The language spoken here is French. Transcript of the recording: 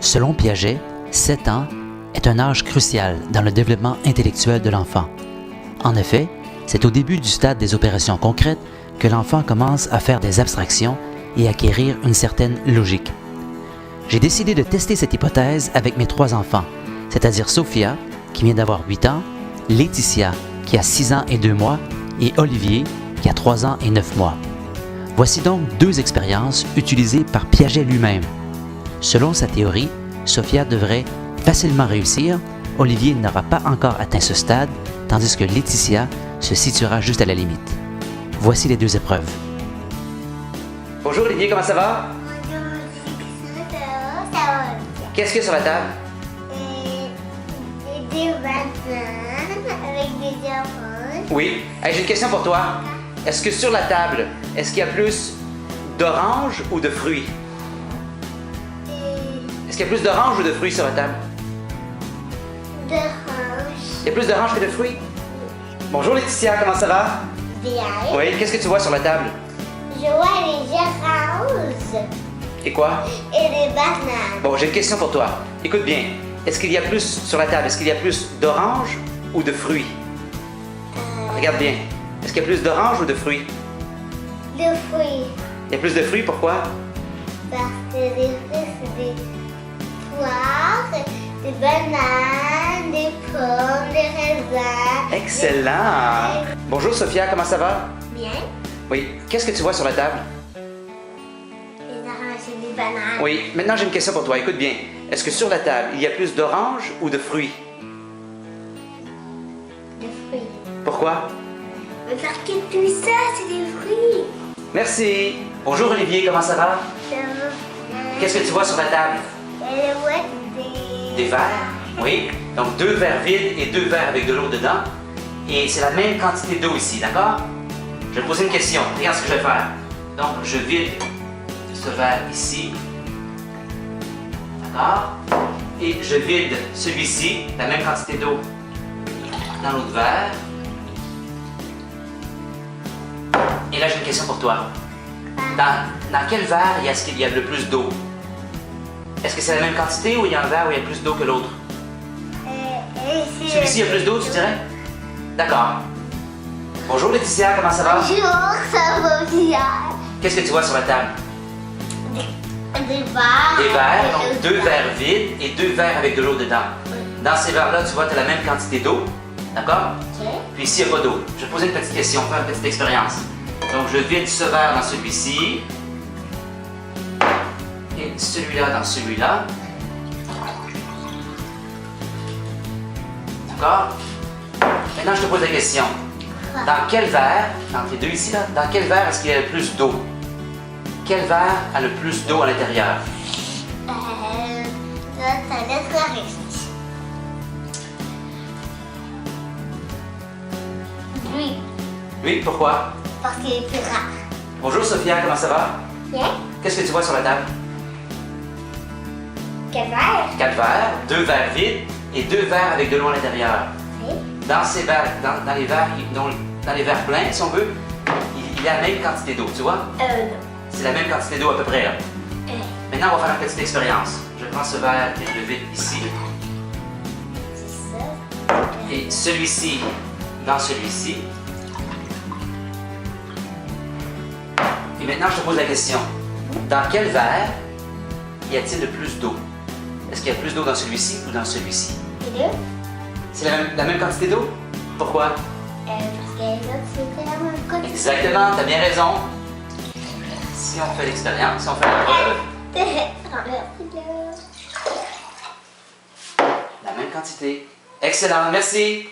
Selon Piaget, 7 ans est un âge crucial dans le développement intellectuel de l'enfant. En effet, c'est au début du stade des opérations concrètes que l'enfant commence à faire des abstractions et acquérir une certaine logique. J'ai décidé de tester cette hypothèse avec mes 3 enfants, c'est-à-dire Sophia, qui vient d'avoir 8 ans, Laetitia, qui a 6 ans et 2 mois, et Olivier, qui a 3 ans et 9 mois. Voici donc 2 expériences utilisées par Piaget lui-même. Selon sa théorie, Sophia devrait facilement réussir, Olivier n'aura pas encore atteint ce stade, tandis que Laetitia se situera juste à la limite. Voici les 2 épreuves. Bonjour Olivier, comment ça va? Ça va bien. Qu'est-ce qu'il y a sur la table? Des bananes avec des oranges. Oui. Hey, j'ai une question pour toi. Est-ce que sur la table, est-ce qu'il y a plus d'oranges ou de fruits? Est-ce qu'il y a plus d'oranges ou de fruits sur la table? D'oranges. Il y a plus d'oranges que de fruits? Bonjour Laetitia, comment ça va? Bien. Oui, qu'est-ce que tu vois sur la table? Je vois les oranges Et quoi? et des bananes. Bon, j'ai une question pour toi. Écoute bien. Est-ce qu'il y a plus sur la table? Est-ce qu'il y a plus d'oranges ou de fruits? Regarde bien. Est-ce qu'il y a plus d'oranges ou de fruits? De fruits. Il y a plus de fruits, pourquoi? Parce que les fruits, c'est des poires, des bananes, des pommes, des raisins. Excellent! Bonjour Sophia, comment ça va? Bien. Oui. Qu'est-ce que tu vois sur la table? Les oranges et des bananes. Oui. Maintenant, j'ai une question pour toi. Écoute bien. Est-ce que sur la table, il y a plus d'oranges ou de fruits? De fruits. Pourquoi? Mais parce que tout ça, c'est des fruits. Merci. Bonjour Olivier, comment ça va? Ça va. Qu'est-ce que tu vois sur la table? Elle voit Des verres? Oui. Donc 2 verres vides et 2 verres avec de l'eau dedans. Et c'est la même quantité d'eau ici, d'accord? Je vais te poser une question. Regarde ce que je vais faire. Donc, je vide ce verre ici. D'accord? Et je vide celui-ci, la même quantité d'eau, dans l'autre verre. Et là, j'ai une question pour toi. Dans quel verre est-ce qu'il y a le plus d'eau? Est-ce que c'est la même quantité ou il y a un verre où il y a plus d'eau que l'autre? Celui-ci a plus d'eau, tu dirais? D'accord. Bonjour Laetitia, comment ça va? Bonjour, ça va bien. Qu'est-ce que tu vois sur la table? Des verres. Des verres, donc 2 verres vides et 2 verres avec de l'eau dedans. Dans ces verres-là, tu vois, tu as la même quantité d'eau. D'accord? Ok. Puis ici, il n'y a pas d'eau. Je vais te poser une petite question, faire une petite expérience. Donc, je vide ce verre dans celui-ci. Et celui-là dans celui-là. D'accord? Maintenant, je te pose la question. Dans quel verre, entre les deux ici, là, dans quel verre est-ce qu'il y a le plus d'eau? Quel verre a le plus d'eau à l'intérieur? Ça laisse la réfléchir. Lui, Oui, pourquoi? parce qu'il est plus rare. Bonjour Sophia, comment ça va? Bien. Qu'est-ce que tu vois sur la table? Quel verre? 4 verres, 2 verres vides et 2 verres avec de l'eau à l'intérieur. Oui. Dans ces verres, dans les verres, dans les verres pleins, si on veut, il y a la même quantité d'eau, tu vois? Non. C'est la même quantité d'eau à peu près là. Maintenant, on va faire une petite expérience. Je prends ce verre et je le vide ici. C'est ça. Et celui-ci dans celui-ci. Et maintenant, je te pose la question. Dans quel verre y a-t-il le plus d'eau? Est-ce qu'il y a plus d'eau dans celui-ci ou dans celui-ci? Les deux? C'est la même quantité d'eau? Pourquoi? Parce que les autres, c'était la même quantité. Exactement, tu as bien raison. Si on fait l'expérience, si on fait la preuve, la même quantité. Excellent, merci.